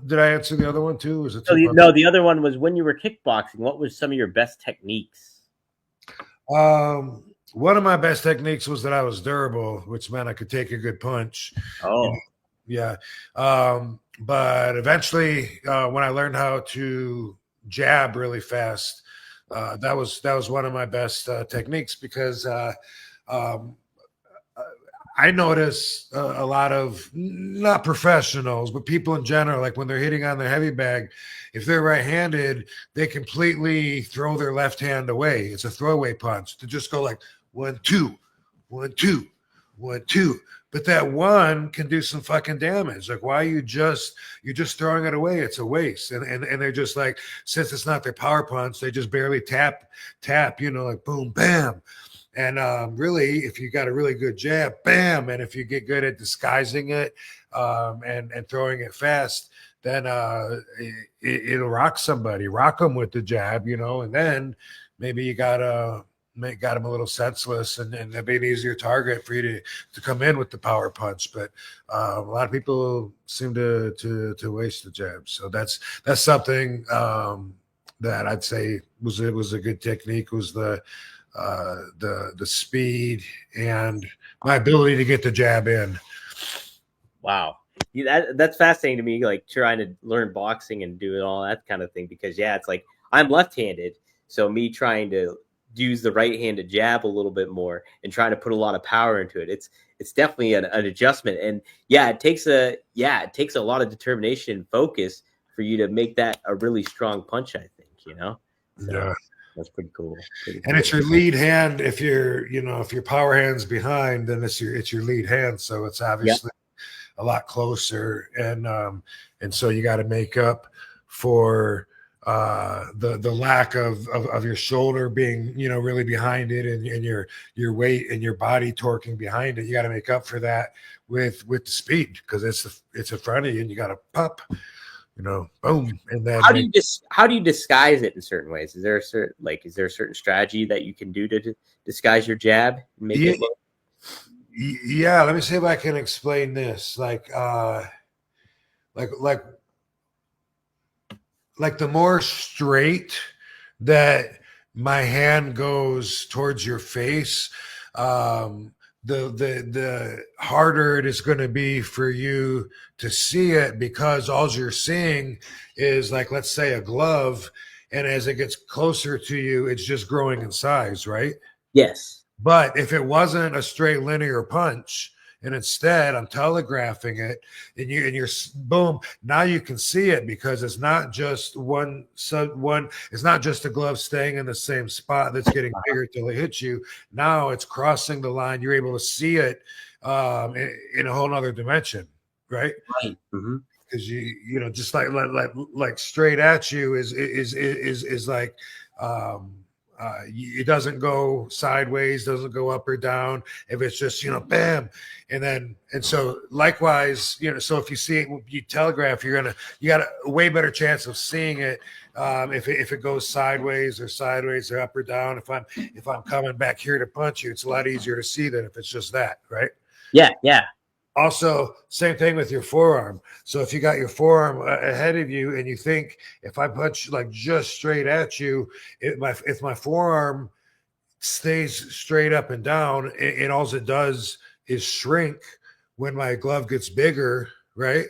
did I answer the other one too? Was it So two? no, the other one was when you were kickboxing. What was some of your best techniques? One of my best techniques was that I was durable, which meant I could take a good punch. Oh, Yeah. But eventually, when I learned how to jab really fast, that was one of my best techniques because um, I notice a lot of not professionals, but people in general, like when they're hitting on their heavy bag, if they're right-handed, they completely throw their left hand away. It's a throwaway punch to just go like 1, 2, 1, 2, 1, 2. But that one can do some fucking damage. Like, why you're just throwing it away? It's a waste. And they're just like, since it's not their power punch, they just barely tap, like boom, bam. And really, if you got a really good jab, bam. And if you get good at disguising it and throwing it fast, then it'll rock somebody. Rock them with the jab, and then maybe you got him a little senseless, and that'd be an easier target for you to come in with the power punch. But a lot of people seem to waste the jab. So that's something that I'd say was a good technique. Was the speed and my ability to get the jab in. Wow. That's fascinating to me, like trying to learn boxing and do all that kind of thing, because it's like I'm left-handed, so me trying to use the right-handed jab a little bit more and trying to put a lot of power into it. It's definitely an adjustment, and it takes a lot of determination and focus for you to make that a really strong punch, I think, So. Yeah. That's pretty cool. And it's your lead hand. If your power hand's behind, then it's your lead hand. So it's obviously a lot closer. And so you got to make up for the lack of your shoulder being, really behind it, and your weight and your body torquing behind it. You got to make up for that with the speed, because it's in front of you and you got to pop. Boom, and then how do you disguise it in certain ways? Is there a certain strategy that you can do to disguise your jab and make it look? Yeah, let me see if I can explain this. Like the more straight that my hand goes towards your face, the harder it is going to be for you to see it, because all you're seeing is, like, let's say a glove, and as it gets closer to you, it's just growing in size, right? Yes. But if it wasn't a straight linear punch, and instead I'm telegraphing it, and you're boom, now you can see it, because it's not just it's not just a glove staying in the same spot that's getting bigger till it hits you. Now it's crossing the line. You're able to see it in a whole nother dimension, right? Right. Mm-hmm. Because just like straight at you is like it doesn't go sideways, doesn't go up or down. If it's just bam, and so likewise, so if you see it, you telegraph, you got a way better chance of seeing it if it goes sideways or up or down. If I'm coming back here to punch you, it's a lot easier to see than if it's just that, right? Yeah. Also, same thing with your forearm. So if you got your forearm ahead of you and you think, if I punch like just straight at you, if my forearm stays straight up and down, and all it does is shrink when my glove gets bigger, right?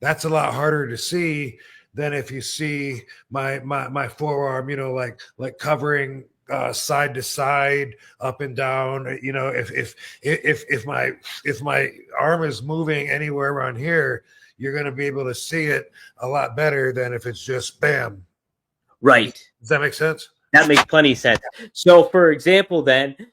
That's a lot harder to see than if you see my forearm, like covering side to side, up and down. If my arm is moving anywhere around here, you're going to be able to see it a lot better than if it's just bam. Right. Does that make sense? That makes plenty of sense. So, for example,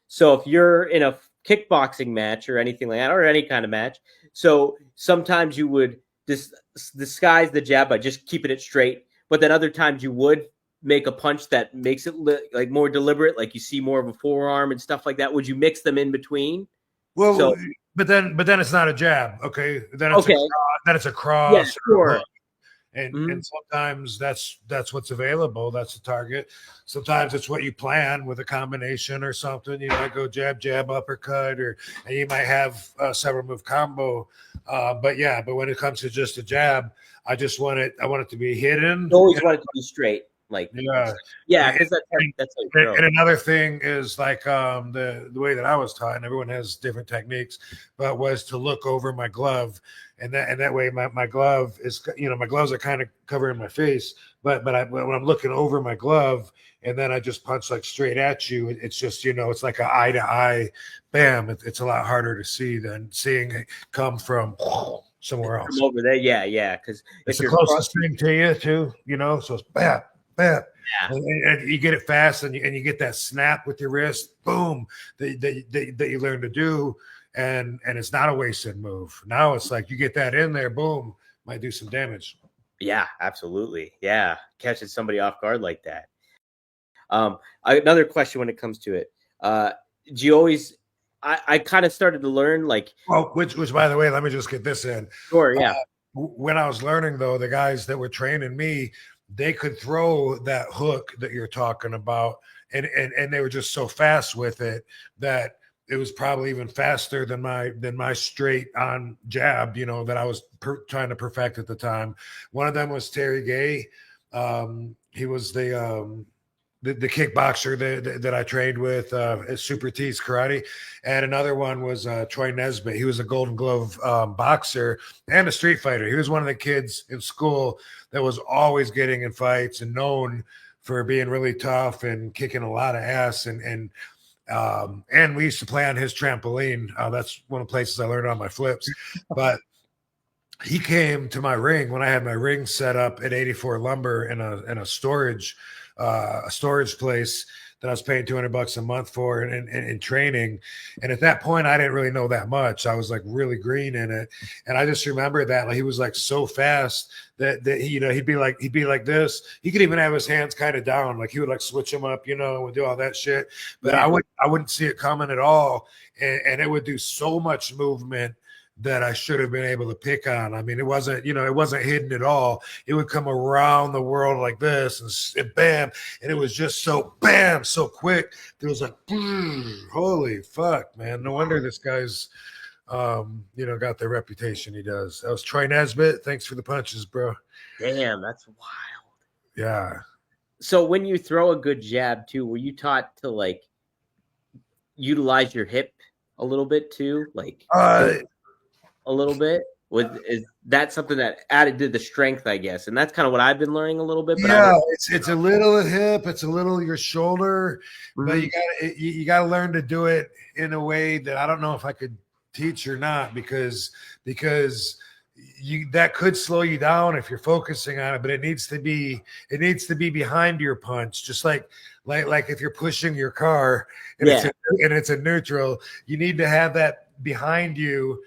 so if you're in a kickboxing match or anything like that, or any kind of match, so sometimes you would disguise the jab by just keeping it straight, but then other times you would make a punch that makes it like more deliberate, like you see more of a forearm and stuff like that. Would you mix them in between? Well, but then it's not a jab. Okay. Then it's a cross. Yeah, sure. And sometimes that's what's available. That's the target. Sometimes it's what you plan with a combination or something. You might go jab, jab, uppercut, and you might have a several move combo. But when it comes to just a jab, I want it to be hidden. You always want it to be straight. Like, Yeah. yeah, because that's how you throw. And another thing is like the way that I was taught, and everyone has different techniques, but was to look over my glove, and that way my glove is, my gloves are kind of covering my face, but when I'm looking over my glove and then I just punch like straight at you, it's just, it's like an eye to eye, bam. It's a lot harder to see than seeing it come from somewhere else. From over there, yeah, because it's the closest thing to you too, so it's bam. Bam. Yeah. And you get it fast, and you get that snap with your wrist, boom, that you learn to do, and it's not a wasted move. Now it's like you get that in there, boom, might do some damage. Yeah, absolutely. Yeah, catching somebody off guard like that. Another question when it comes to it, do you always? I kind of started to learn like. Well, which by the way, let me just get this in. Sure. Yeah. When I was learning, though, the guys that were training me, they could throw that hook that you're talking about, and they were just so fast with it that it was probably even faster than my straight on jab, that I was trying to perfect at the time. One of them was Terry Gay. He was the kickboxer that I trained with at Super T's Karate. And another one was Troy Nesbitt. He was a Golden Glove boxer and a street fighter. He was one of the kids in school that was always getting in fights and known for being really tough and kicking a lot of ass. And we used to play on his trampoline. That's one of the places I learned on my flips. But he came to my ring when I had my ring set up at 84 Lumber in a storage place that I was paying $200 a month for in training. And at that point, I didn't really know that much. I was like really green in it. And I just remember that like he was like so fast that he, he'd be like this. He could even have his hands kind of down. Like he would like switch them up, and would do all that shit. But I wouldn't see it coming at all. And it would do so much movement that I should have been able to pick on. I mean, it wasn't hidden at all. It would come around the world like this and bam. And it was just so bam, so quick. It was like, holy fuck, man. No wonder this guy's, got the reputation he does. That was Troy Nesbitt. Thanks for the punches, bro. Damn, that's wild. Yeah. So when you throw a good jab too, were you taught to like utilize your hip a little bit too? Like, a little bit is that something that added to the strength, I guess, and that's kind of what I've been learning a little bit. But it's a little hip, it's a little your shoulder, but you gotta learn to do it in a way that I don't know if I could teach or not, because that could slow you down if you're focusing on it, but it needs to be behind your punch, just like if you're pushing your car and it's a neutral, you need to have that behind you.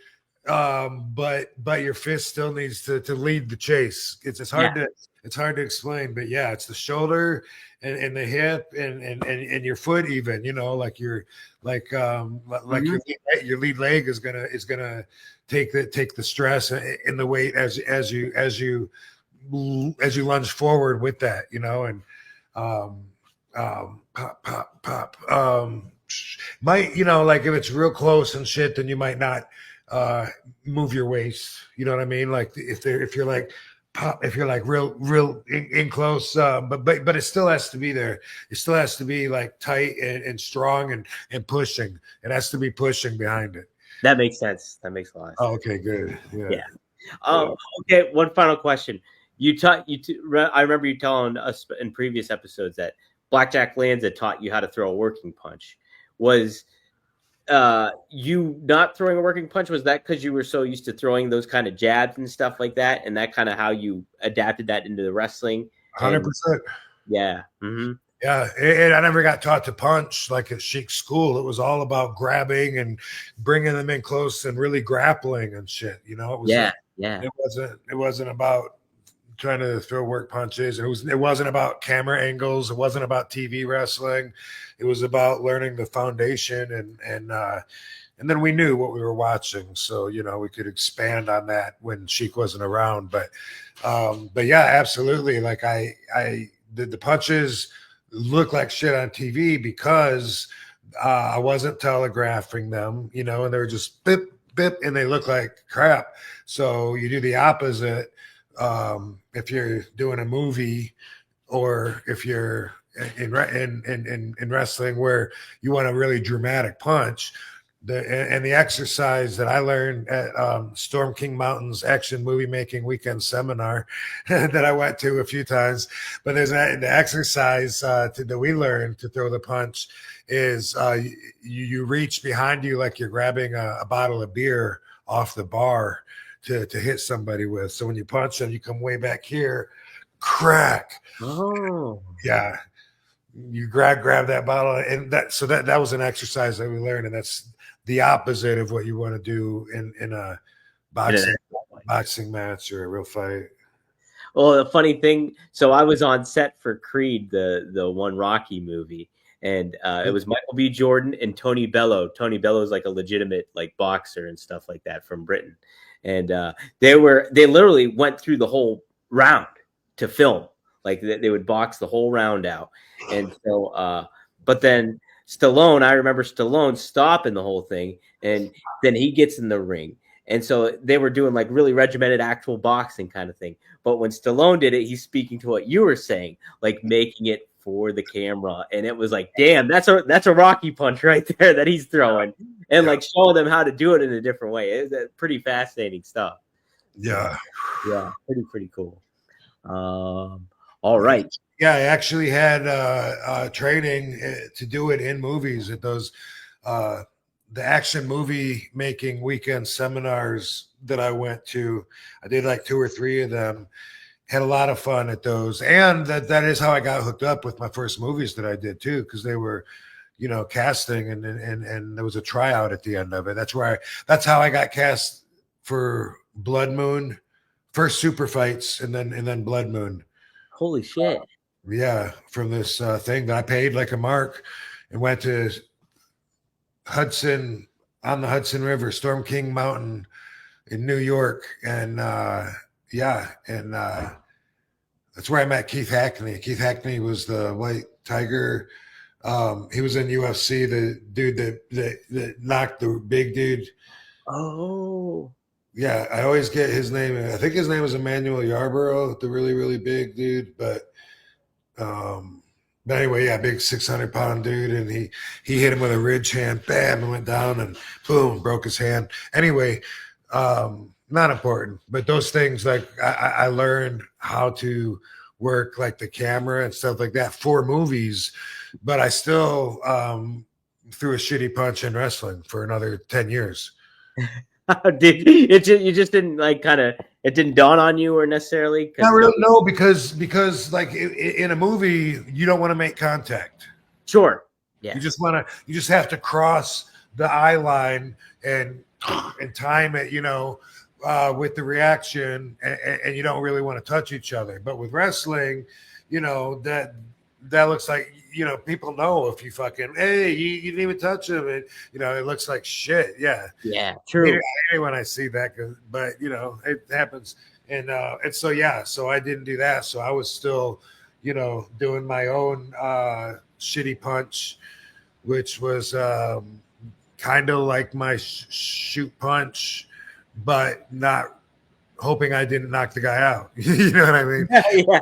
But your fist still needs to lead the chase. It's hard to explain, but yeah, it's the shoulder and the hip and your foot even, like your your lead leg is gonna take the stress and the weight as you lunge forward with that, and pop might, like if it's real close and shit, then you might not move your waist, you know what I mean? Like if you're like pop, if you're like real in close, but it still has to be there. It still has to be like tight and strong and pushing. It has to be pushing behind it. That makes sense. That makes a lot of sense. Oh, okay, good. Yeah. Okay. One final question. I remember you telling us in previous episodes that Blackjack Lanza taught you how to throw a working punch. Was you not throwing a working punch, was that because you were so used to throwing those kind of jabs and stuff like that, and that kind of how you adapted that into the wrestling? 100%. Yeah. Mm-hmm. Yeah, I never got taught to punch like at Sheik school. It was all about grabbing and bringing them in close and really grappling and shit. It was It wasn't about trying to throw work punches. It wasn't about camera angles. It wasn't about TV wrestling. It was about learning the foundation and and then we knew what we were watching, so we could expand on that when Sheik wasn't around. But yeah, absolutely. Like I did the punches look like shit on TV because I wasn't telegraphing them, and they were just bip bip, and they look like crap. So you do the opposite if you're doing a movie, or if you're in wrestling where you want a really dramatic punch. The exercise that I learned at Storm King Mountain's action movie making weekend seminar that I went to a few times, but there's the exercise that we learned to throw the punch is you reach behind you like you're grabbing a bottle of beer off the bar to hit somebody with. So when you punch them, you come way back here, crack. Oh, yeah. You grab that bottle, and that was an exercise that we learned, and that's the opposite of what you want to do in a boxing match or a real fight. Well, the funny thing, so I was on set for Creed, the one Rocky movie, and it was Michael B. Jordan and Tony Bellew. Tony Bellew is like a legitimate like boxer and stuff like that from Britain, and they literally went through the whole round to film. Like they would box the whole round out, and so but then Stallone, I remember Stallone stopping the whole thing, and then he gets in the ring. And so they were doing like really regimented actual boxing kind of thing. But when Stallone did it, he's speaking to what you were saying, like making it for the camera. And it was like, damn, that's a Rocky punch right there that he's throwing, and like showing them how to do it in a different way. It's pretty fascinating stuff. Yeah. Yeah. Pretty cool. All right. Yeah, I actually had training to do it in movies at those the action movie making weekend seminars that I went to. I did like 2 or 3 of them. Had a lot of fun at those, and that is how I got hooked up with my first movies that I did too, because they were, casting, and there was a tryout at the end of it. That's how I got cast for Blood Moon, first Super Fights, and then Blood Moon. Holy shit. Yeah, from this thing that I paid like a mark and went to Hudson, on the Hudson River, Storm King Mountain in New York. And that's where I met Keith Hackney. Keith Hackney was the White Tiger. He was in UFC, the dude that knocked the big dude. Oh. Yeah, I always get his name. I think his name was Emmanuel Yarborough, the really, really big dude. But anyway, yeah, big 600-pound dude, and he hit him with a ridge hand, bam, and went down, and boom, broke his hand. Anyway, not important, but those things, like I learned how to work like the camera and stuff like that for movies, but I still threw a shitty punch in wrestling for another 10 years. Did you just didn't like it didn't dawn on you or necessarily? Not really, no, because like in a movie you don't want to make contact. Sure. Yeah. You just have to cross the eye line and time it, with the reaction, and you don't really want to touch each other. But with wrestling, that looks like, people know if you fucking, hey, you didn't even touch him, and it looks like shit. Yeah, true. I hate when I see that, but it happens, and so yeah, so I didn't do that. So I was still doing my own shitty punch, which was kind of like my shoot punch, but not hoping I didn't knock the guy out. You know what I mean? Yeah.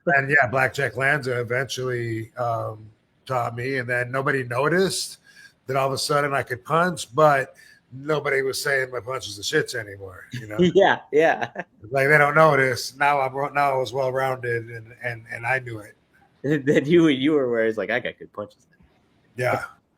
And yeah, Blackjack Lanza eventually taught me, and then nobody noticed that all of a sudden I could punch, but nobody was saying my punches the shits anymore. Yeah. Like they don't notice. Now I was well rounded, and I knew it. Then you were where it's like, I got good punches. Yeah.